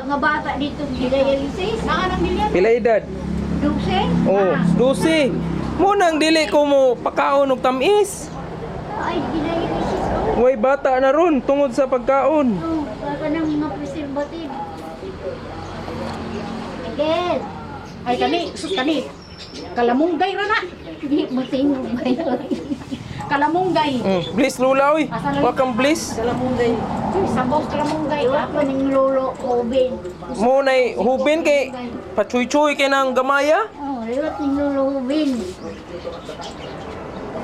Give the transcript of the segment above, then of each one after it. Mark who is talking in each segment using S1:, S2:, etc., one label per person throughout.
S1: nga bata dito dialysis. Nang Deliah.
S2: Pila edad?
S1: 12?
S2: Oh, 12. Munang dili ko mo pakaon og tamis.
S1: Ay, dialysis ko.
S2: Way bata na ron tungod sa pagkaon.
S1: Oh, baka ng mga preservative. Again.
S3: Ay kani. Kalamunggay ra na.
S1: Hindi mo tingog ba yun?
S3: Kalamunggay.
S2: Bliss lula oy. Wa kang bliss.
S3: Kalamunggay. Sabos kalamunggay.
S1: Iwa ko ng lolo Obin.
S2: Mo nay hubin kay pachuy-chuy kay nang gamaya.
S1: Oh, liwat ng lolo Obin.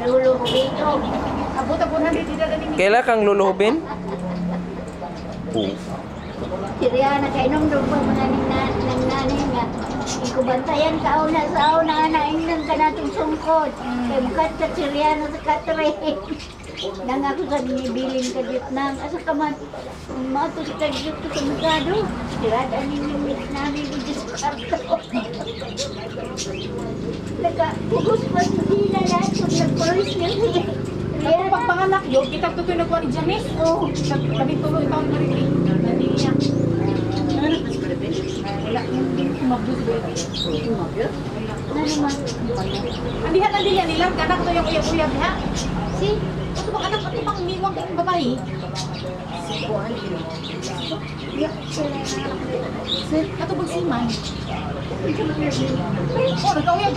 S1: Lolo Obin ko.
S3: Abot na dito galing.
S2: Kaila kang luluhubin?
S1: Siriana kay nung doon pa mga nanay nga. Ikubantayan ka una sa una na ingnan ka natong sungkod. Kay mukat ka Siriana sa katre. Nang ako sa binibilin ka dit nang asa ka man matos ka dit sa mukado. Sirada ni limit namin di diskarto. Naka bukos pa sa dila lahat kung nag-police niya siya.
S3: Ako pagpanganak yo, kita to nagwa ni Janice.
S1: Oh,
S3: Kami tuloy taon na rin. Hindi niya. Wala yung mabus baby.
S1: na naman.
S3: Andihan nilang anak to yung uyab-uyab ha.
S1: Si,
S3: Ito bang anak pati pang miwang kayong babae? Ito bang si Man? Oh, nagkauyab to